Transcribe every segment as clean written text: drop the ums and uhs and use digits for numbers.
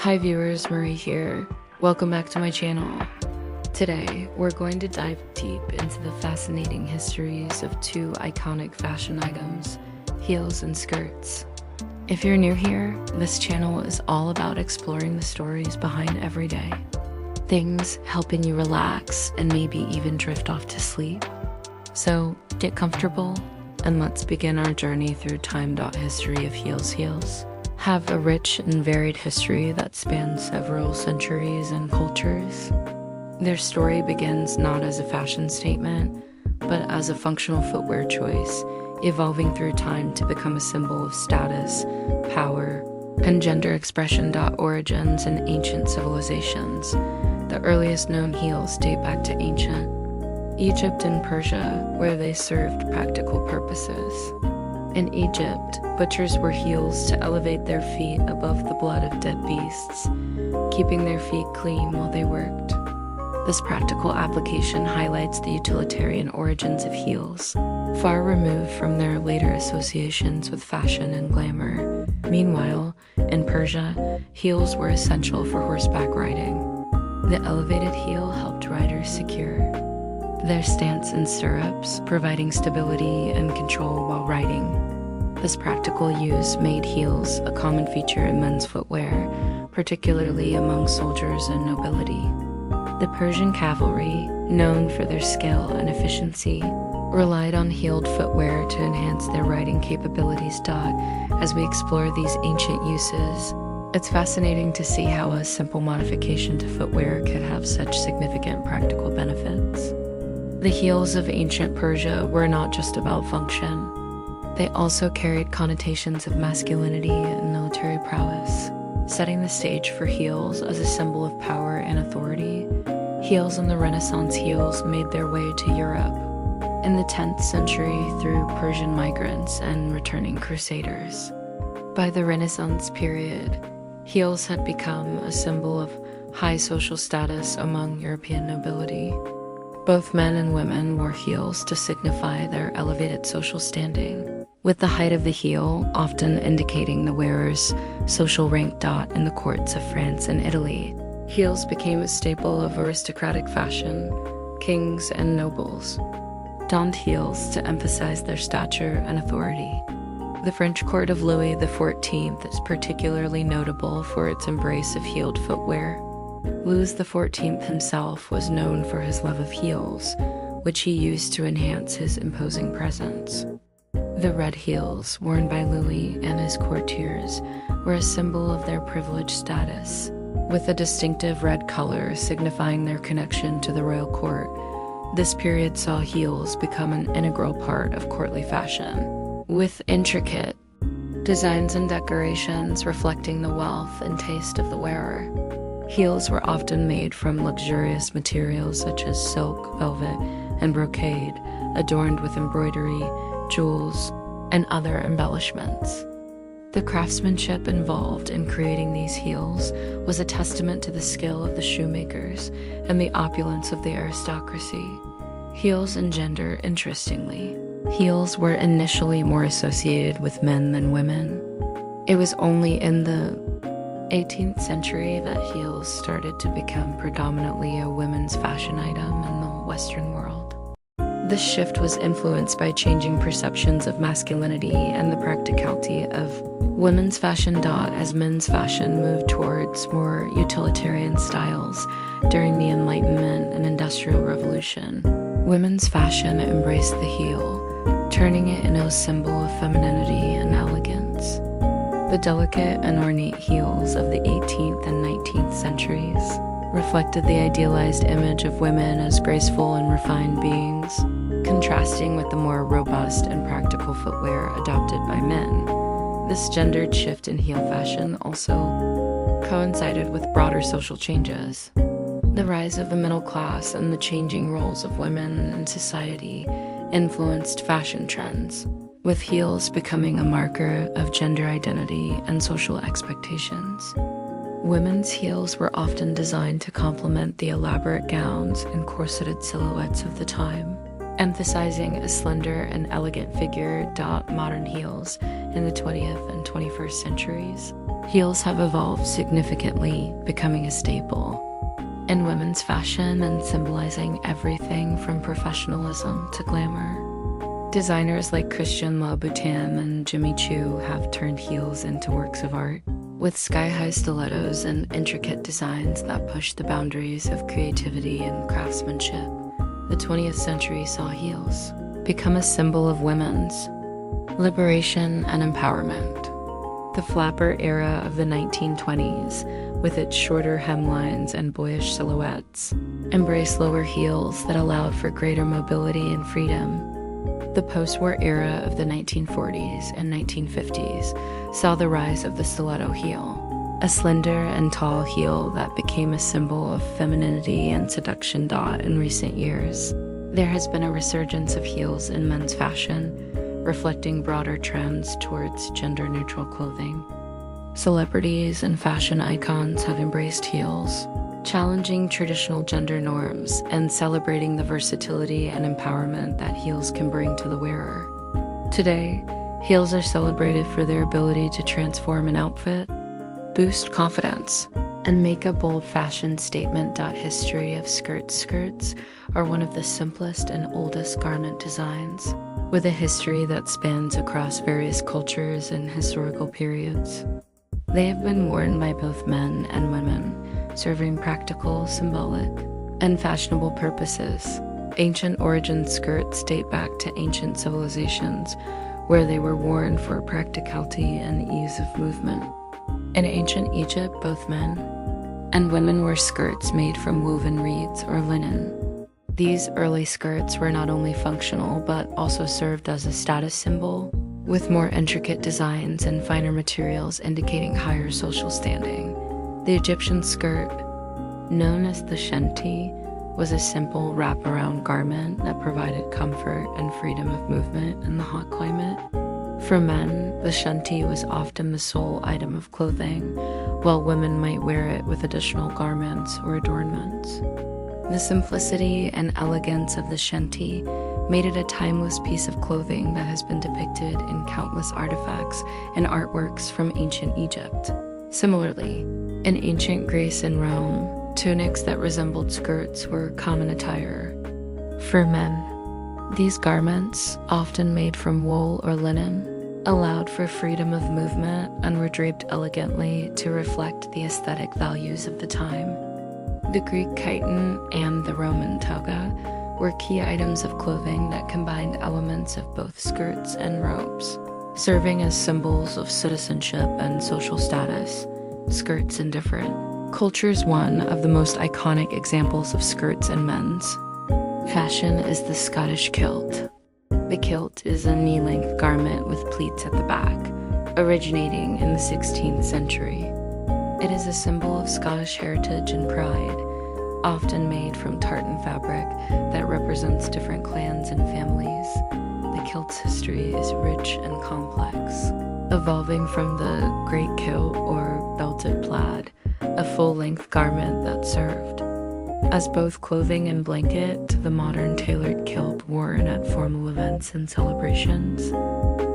Hi viewers, Marie here. Welcome back to my channel. Today, we're going to dive deep into the fascinating histories of two iconic fashion items, heels and skirts. If you're new here, this channel is all about exploring the stories behind every day. Things helping you relax and maybe even drift off to sleep. So, get comfortable and let's begin our journey through time.history of heels. Have a rich and varied history that spans several centuries and cultures. Their story begins not as a fashion statement, but as a functional footwear choice, evolving through time to become a symbol of status, power, and gender expression. Origins in ancient civilizations. The earliest known heels date back to ancient Egypt and Persia, where they served practical purposes. In Egypt, butchers wore heels to elevate their feet above the blood of dead beasts, keeping their feet clean while they worked. This practical application highlights the utilitarian origins of heels, far removed from their later associations with fashion and glamour. Meanwhile, in Persia, heels were essential for horseback riding. The elevated heel helped riders secure their stance in stirrups, providing stability and control while riding. This practical use made heels a common feature in men's footwear, particularly among soldiers and nobility. The Persian cavalry, known for their skill and efficiency, relied on heeled footwear to enhance their riding capabilities. As we explore these ancient uses, it's fascinating to see how a simple modification to footwear could have such significant practical benefits. The heels of ancient Persia were not just about function. They also carried connotations of masculinity and military prowess, setting the stage for heels as a symbol of power and authority. Heels in the Renaissance. Heels made their way to Europe in the 10th century through Persian migrants and returning crusaders. By the Renaissance period, heels had become a symbol of high social status among European nobility. Both men and women wore heels to signify their elevated social standing, with the height of the heel often indicating the wearer's social rank. In the courts of France and Italy, heels became a staple of aristocratic fashion. Kings and nobles donned heels to emphasize their stature and authority. The French court of Louis XIV is particularly notable for its embrace of heeled footwear. Louis XIV himself was known for his love of heels, which he used to enhance his imposing presence. The red heels worn by Louis and his courtiers were a symbol of their privileged status, with a distinctive red color signifying their connection to the royal court. This period saw heels become an integral part of courtly fashion, with intricate designs and decorations reflecting the wealth and taste of the wearer. Heels were often made from luxurious materials such as silk, velvet, and brocade, adorned with embroidery, jewels, and other embellishments. The craftsmanship involved in creating these heels was a testament to the skill of the shoemakers and the opulence of the aristocracy. Heels and gender. Interestingly, heels were initially more associated with men than women. It was only in the 18th century that heels started to become predominantly a women's fashion item in the Western world. This shift was influenced by changing perceptions of masculinity and the practicality of women's fashion. As men's fashion moved towards more utilitarian styles during the Enlightenment and Industrial Revolution, women's fashion embraced the heel, turning it into a symbol of femininity and elegance. The delicate and ornate heels of the 18th and 19th centuries reflected the idealized image of women as graceful and refined beings, contrasting with the more robust and practical footwear adopted by men. This gendered shift in heel fashion also coincided with broader social changes. The rise of the middle class and the changing roles of women in society influenced fashion trends, with heels becoming a marker of gender identity and social expectations. Women's heels were often designed to complement the elaborate gowns and corseted silhouettes of the time. emphasizing a slender and elegant figure. Modern heels in the 20th and 21st centuries. Heels have evolved significantly, becoming a staple in women's fashion and symbolizing everything from professionalism to glamour. Designers like Christian Louboutin and Jimmy Choo have turned heels into works of art, with sky-high stilettos and intricate designs that push the boundaries of creativity and craftsmanship. The 20th century saw heels become a symbol of women's liberation and empowerment. The flapper era of the 1920s, with its shorter hemlines and boyish silhouettes, embraced lower heels that allowed for greater mobility and freedom. The post-war era of the 1940s and 1950s saw the rise of the stiletto heel, a slender and tall heel that became a symbol of femininity and seduction. In recent years, there has been a resurgence of heels in men's fashion, reflecting broader trends towards gender-neutral clothing. Celebrities and fashion icons have embraced heels, challenging traditional gender norms and celebrating the versatility and empowerment that heels can bring to the wearer. Today, heels are celebrated for their ability to transform an outfit, boost confidence, and make a bold fashion statement. History of skirts are one of the simplest and oldest garment designs, with a history that spans across various cultures and historical periods. They have been worn by both men and women, serving practical, symbolic, and fashionable purposes. Ancient origin skirts date back to ancient civilizations, where they were worn for practicality and ease of movement. In ancient Egypt, both men and women wore skirts made from woven reeds or linen. These early skirts were not only functional, but also served as a status symbol, with more intricate designs and finer materials indicating higher social standing. The Egyptian skirt, known as the shanty, was a simple wraparound garment that provided comfort and freedom of movement in the hot climate. For men, the shanty was often the sole item of clothing, while women might wear it with additional garments or adornments. The simplicity and elegance of the shanty made it a timeless piece of clothing that has been depicted in countless artifacts and artworks from ancient Egypt. Similarly, in ancient Greece and Rome, tunics that resembled skirts were common attire. For men, these garments, often made from wool or linen, allowed for freedom of movement and were draped elegantly to reflect the aesthetic values of the time. The Greek chiton and the Roman toga were key items of clothing that combined elements of both skirts and robes, serving as symbols of citizenship and social status. Skirts in different cultures. One of the most iconic examples of skirts in men's fashion is the Scottish kilt. The kilt is a knee-length garment with pleats at the back, originating in the 16th century. It is a symbol of Scottish heritage and pride, often made from tartan fabric that represents different clans and families. The kilt's history is rich and complex, evolving from the great kilt or belted plaid, a full-length garment that served as both clothing and blanket, to the modern tailored kilt worn at formal events and celebrations.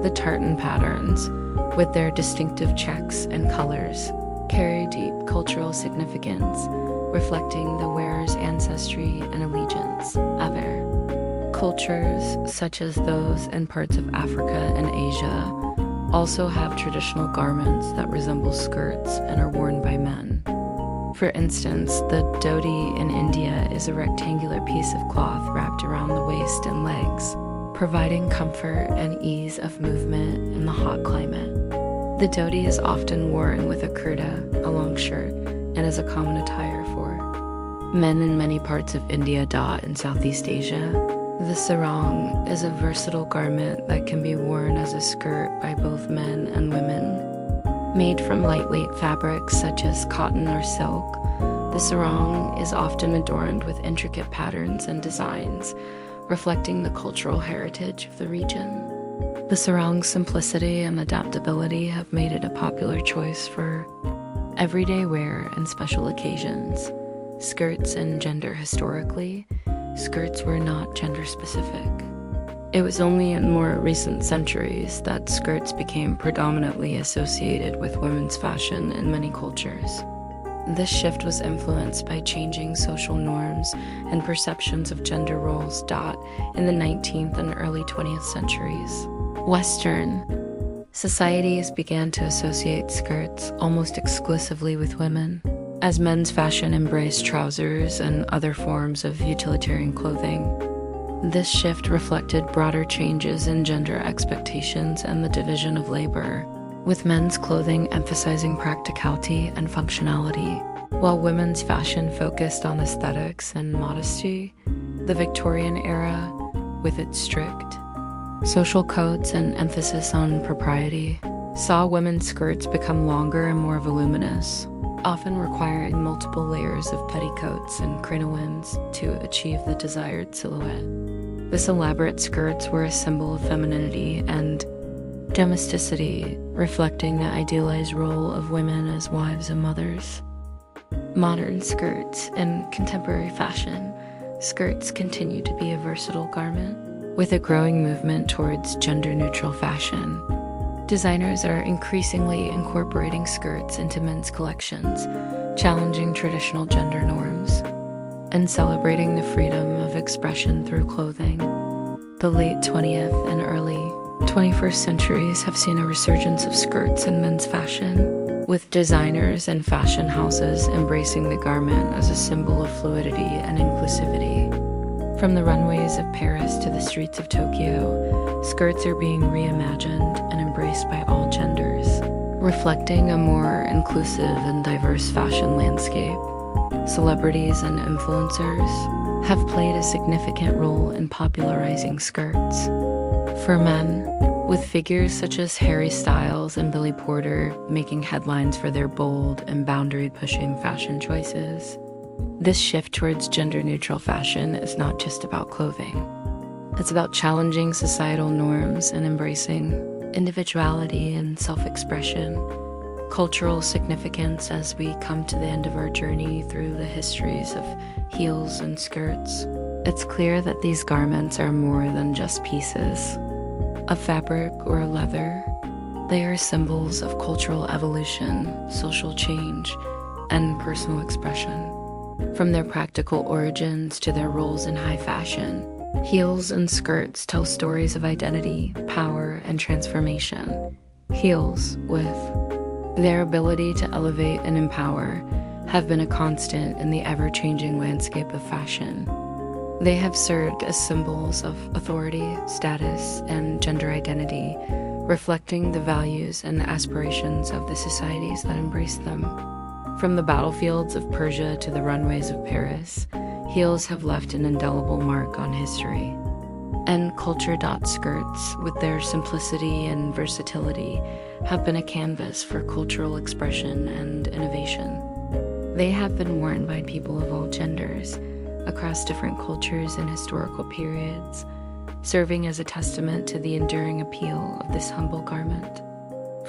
The tartan patterns, with their distinctive checks and colors, carry deep cultural significance, reflecting the wearer's ancestry and allegiance. Other cultures, such as those in parts of Africa and Asia, also have traditional garments that resemble skirts and are worn by men. For instance, the dhoti in India is a rectangular piece of cloth wrapped around the waist and legs, providing comfort and ease of movement in the hot climate. The dhoti is often worn with a kurta, a long shirt, and is a common attire for men in many parts of India. In Southeast Asia, the sarong is a versatile garment that can be worn as a skirt by both men and women. Made from lightweight fabrics such as cotton or silk, the sarong is often adorned with intricate patterns and designs, reflecting the cultural heritage of the region. The sarong's simplicity and adaptability have made it a popular choice for everyday wear and special occasions. Skirts and gender historically, skirts were not gender-specific. It was only in more recent centuries that skirts became predominantly associated with women's fashion in many cultures. This shift was influenced by changing social norms and perceptions of gender roles in the 19th and early 20th centuries. Western societies began to associate skirts almost exclusively with women, as men's fashion embraced trousers and other forms of utilitarian clothing. This shift reflected broader changes in gender expectations and the division of labor, with men's clothing emphasizing practicality and functionality, while women's fashion focused on aesthetics and modesty. The Victorian era, with its strict social codes and emphasis on propriety, saw women's skirts become longer and more voluminous, often requiring multiple layers of petticoats and crinolines to achieve the desired silhouette. This elaborate skirts were a symbol of femininity and domesticity, reflecting the idealized role of women as wives and mothers. Modern skirts and contemporary fashion, skirts continue to be a versatile garment, with a growing movement towards gender-neutral fashion. Designers are increasingly incorporating skirts into men's collections, challenging traditional gender norms, and celebrating the freedom of expression through clothing. The late 20th and early 21st centuries have seen a resurgence of skirts in men's fashion, with designers and fashion houses embracing the garment as a symbol of fluidity and inclusivity. From the runways of Paris to the streets of Tokyo, skirts are being reimagined and embraced by all genders, reflecting a more inclusive and diverse fashion landscape. Celebrities and influencers have played a significant role in popularizing skirts. For men, with figures such as Harry Styles and Billy Porter making headlines for their bold and boundary-pushing fashion choices, this shift towards gender-neutral fashion is not just about clothing. It's about challenging societal norms and embracing individuality and self-expression, cultural significance as we come to the end of our journey through the histories of heels and skirts. It's clear that these garments are more than just pieces of fabric or leather. They are symbols of cultural evolution, social change, and personal expression. From their practical origins to their roles in high fashion, heels and skirts tell stories of identity, power, and transformation. Heels, with their ability to elevate and empower, have been a constant in the ever-changing landscape of fashion. They have served as symbols of authority, status, and gender identity, reflecting the values and aspirations of the societies that embrace them. From the battlefields of Persia to the runways of Paris, heels have left an indelible mark on history. And culture skirts, with their simplicity and versatility, have been a canvas for cultural expression and innovation. They have been worn by people of all genders, across different cultures and historical periods, serving as a testament to the enduring appeal of this humble garment.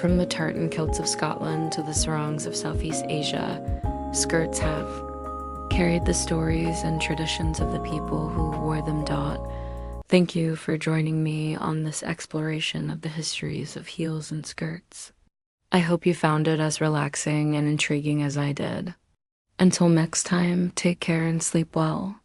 From the tartan kilts of Scotland to the sarongs of Southeast Asia, skirts have carried the stories and traditions of the people who wore them. Thank you for joining me on this exploration of the histories of heels and skirts. I hope you found it as relaxing and intriguing as I did. Until next time, take care and sleep well.